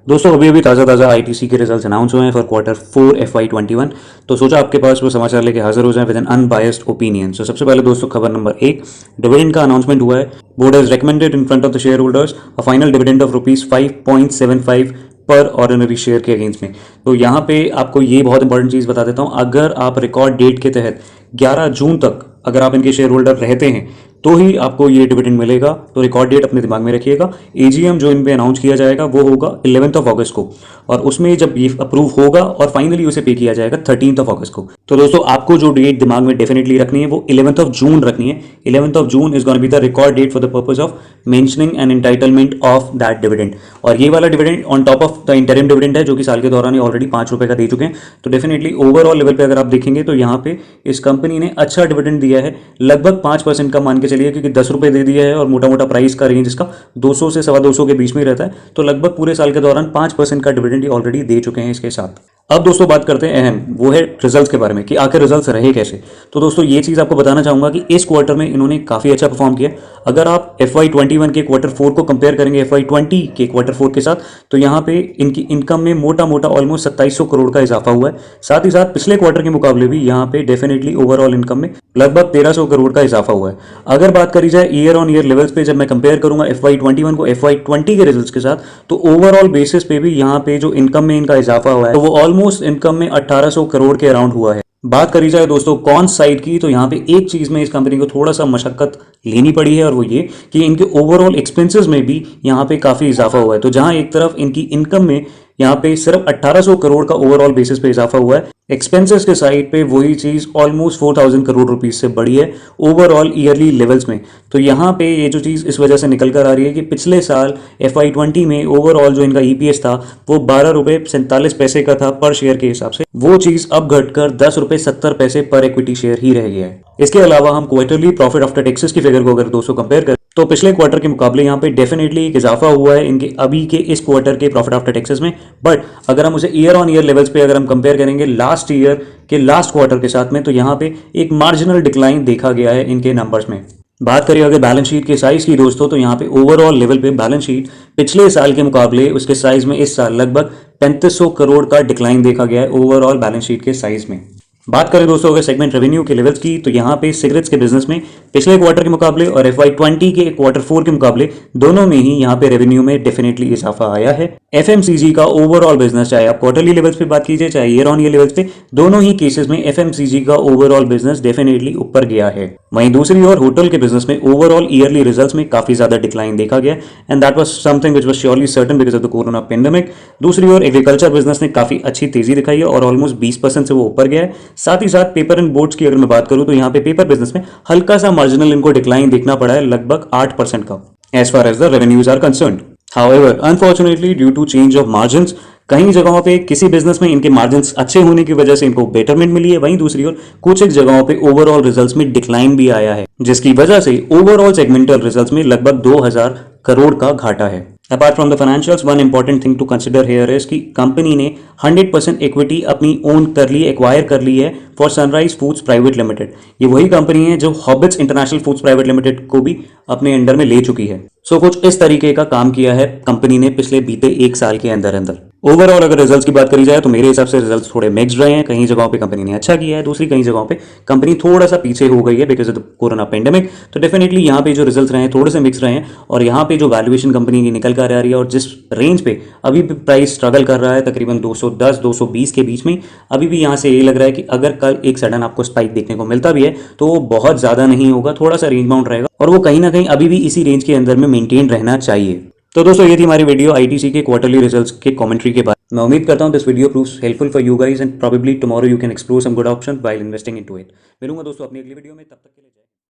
दोस्तों अभी अभी ताज़ा आईटीसी के रिजल्ट्स अनाउंस हुए हैं फॉर Q4 FY21। तो सोचा आपके पास वो समाचार लेके हाजिर हो जाए विद एन अनबायस्ड ओपिनियन। सो सबसे पहले दोस्तों खबर नंबर 1, डिविडेंड का अनाउंसमेंट हुआ है। Board has recommended in front of the share holders a final dividend of ₹5.75 पर ऑर्डिनरी शेयर के अगेंस्ट में। तो यहाँ पे आपको ये बहुत इंपॉर्टेंट चीज़ बता देता हूँ, अगर आप रिकॉर्ड डेट के तहत 11 जून तक अगर आप इनके शेयर होल्डर रहते हैं तो ही आपको ये डिविडेंड मिलेगा। तो रिकॉर्ड डेट अपने दिमाग में रखिएगा। एजीएम जो इन पे अनाउंस किया जाएगा वो होगा 11 अगस्त को, और उसमें जब ये अप्रूव होगा और फाइनली उसे पे किया जाएगा 13 अगस्त को। तो दोस्तों आपको जो डेट दिमाग में डेफिनेटली रखनी है वो 11 जून रखनी है। 11 June is gonna be the record date for the purpose of mentioning an entitlement of that dividend. और ये वाला dividend on top of the interim dividend है जो कि साल के दौरान ऑलरेडी ₹5 का दे चुके हैं। तो डेफिनेटली ओवरऑल लेवल पे अगर आप देखेंगे तो यहाँ पे इस कंपनी ने अच्छा डिविडेंड दिया है, लगभग 5% का मान के चलिए, क्योंकि ₹10 दे दिया है और मोटा मोटा प्राइस का रेंज इसका 200 से 225 के बीच में रहता है। तो लगभग पूरे साल के दौरान 5% का डिविडेंड ऑलरेडी दे चुके हैं इसके साथ। अब दोस्तों बात करते हैं अहम, वो है रिजल्ट्स के बारे में कि आखिर रिजल्ट्स रहे कैसे। तो दोस्तों ये चीज़ आपको बताना चाहूँगा कि इस क्वार्टर में इन्होंने काफ़ी अच्छा परफॉर्म किया। अगर आप FY21 के Q4 को कंपेयर करेंगे FY20 के Q4 के साथ, तो यहाँ पे इनकी इनकम में मोटा मोटा ऑलमोस्ट 2700 करोड़ का इजाफा हुआ है। साथ ही साथ पिछले क्वार्टर के मुकाबले भी यहाँ पे डेफिनेटली ओवरऑल इनकम में लगभग 1300 करोड़ का इजाफा हुआ है। अगर बात करी जाए ईयर ऑन ईयर लेवल्स पे, जब मैं कंपेयर करूंगा FY21 को FY20 के रिजल्ट्स के साथ, तो ओवरऑल बेसिस पे भी यहाँ पे जो इनकम में इनका इजाफा हुआ है तो वो ऑलमोस्ट इनकम में 1800 करोड़ के अराउंड हुआ है। बात करी जाए दोस्तों कौन साइड की, तो यहाँ पे एक चीज में इस कंपनी को थोड़ा सा मशक्कत लेनी पड़ी है, और वो ये कि इनके ओवरऑल एक्सपेंसेस में भी यहाँ पे काफी इजाफा हुआ है। तो जहां एक तरफ इनकी इनकम में यहाँ पे सिर्फ 1800 करोड़ का ओवरऑल बेसिस पे इजाफा हुआ है, एक्सपेंसेस के साइड पे वही चीज ऑलमोस्ट 4000 करोड़ रुपीज से बड़ी है ओवरऑल ईयरली लेवल्स में। तो यहाँ पे ये जो चीज इस वजह से निकल कर आ रही है कि पिछले साल FY20 में ओवरऑल जो इनका EPS था वो ₹12.47 का था पर शेयर के हिसाब से, वो चीज अब घटकर ₹10.70 पर इक्विटी शेयर ही रह गया है। इसके अलावा हम क्वार्टरली प्रॉफिट आफ्टर टैक्सेस की फिगर को अगर दोस्तों कंपेयर करें तो पिछले क्वार्टर के मुकाबले यहाँ पे डेफिनेटली एक इजाफा हुआ है इनके अभी के इस क्वार्टर के प्रॉफिट आफ्टर टैक्सेस में। बट अगर हम उसे ईयर ऑन ईयर लेवल्स पे अगर हम कंपेयर करेंगे लास्ट ईयर के लास्ट क्वार्टर के साथ में, तो यहाँ पे एक मार्जिनल डिक्लाइन देखा गया है इनके नंबर्स में। बात करिए अगर बैलेंस शीट के साइज की दोस्तों, तो यहाँ पे ओवरऑल लेवल पे बैलेंस शीट पिछले साल के मुकाबले उसके साइज में इस साल लगभग 3500 करोड़ का डिक्लाइन देखा गया है ओवरऑल बैलेंस शीट के साइज में। बात करें दोस्तों अगर सेगमेंट रेवेन्यू के लेवल्स की, तो यहाँ पे सिगरेट्स के बिजनेस में पिछले क्वार्टर के मुकाबले और FY20 के Q4 के मुकाबले दोनों में ही यहाँ पे रेवेन्यू में डेफिनेटली इजाफा आया है। FMCG का ओवरऑल बिजनेस, चाहे आप क्वार्टरली लेवल्स पे बात कीजिए चाहे ईयर ऑन ईयर लेवल्स पे, दोनों ही केसेस में FMCG का ओवरऑल बिजनेस डेफिनेटली ऊपर गया है। वहीं दूसरी ओर होटल के बिजनेस में ओवरऑल ईयरली रिजल्ट्स में काफी ज्यादा डिक्लाइन देखा गया, and that was something which was surely certain because of the corona pandemic. दूसरी ओर एग्रीकल्चर बिजनेस ने काफी अच्छी तेजी दिखाई है और ऑलमोस्ट 20% से वो ऊपर गया है। साथ ही साथ पेपर एंड बोर्ड्स की अगर मैं बात करूं तो यहाँ पे पेपर बिजनेस में हल्का सा मार्जिनल इनको डिक्लाइन देखना पड़ा है, लगभग 8% का as far as the revenues are concerned. However unfortunately due to change of margins, कहीं जगहों पे किसी बिजनेस में इनके मार्जिन्स अच्छे होने की वजह से इनको बेटरमेंट मिली है, वहीं दूसरी ओर कुछ एक जगहों पे ओवरऑल रिजल्ट्स में डिक्लाइन भी आया है, जिसकी वजह से ओवरऑल सेगमेंटल रिजल्ट्स में लगभग 2000 करोड़ का घाटा है। Apart from the financials, one important thing to consider here is कि कंपनी ने 100% इक्विटी अपनी ओन कर ली, एक्वायर कर ली है for sunrise foods private limited. ये वही कंपनी है जो habits international foods private limited को भी अपने अंडर में ले चुकी है। सो कुछ इस तरीके का काम किया है कंपनी ने पिछले बीते 1 साल के अंदर अंदर। ओवरऑल अगर रिजल्ट्स की बात करी जाए तो मेरे हिसाब से रिजल्ट्स थोड़े मिक्स्ड रहे हैं। कहीं जगहों पे कंपनी ने अच्छा किया है, दूसरी कहीं जगहों पे कंपनी थोड़ा सा पीछे हो गई है because of the corona pandemic. तो डेफिनेटली यहाँ पे जो रिजल्ट्स रहे हैं थोड़े से मिक्स रहे हैं, और यहाँ पे जो वैल्यूएशन कंपनी की निकल कर आ रही है और जिस रेंज पे अभी भी प्राइस स्ट्रगल कर रहा है तकरीबन 210-220 के बीच में, अभी भी यहाँ से ये लग रहा है कि अगर कल एक सडन आपको स्पाइक देखने को मिलता भी है तो वो बहुत ज्यादा नहीं होगा, थोड़ा सा रेंज बाउंड रहेगा, और वो कहीं ना कहीं अभी भी इसी रेंज के अंदर में मेंटेन रहना चाहिए। तो दोस्तों ये थी हमारी वीडियो आईटीसी के क्वार्टरली रिजल्ट्स के कमेंट्री के बाद। मैं उम्मीद करता हूँ this video proves helpful for you guys and probably tomorrow you can explore some good option while investing into it. मिलूंगा दोस्तों अपनी अगली वीडियो में, तब तक के लिए।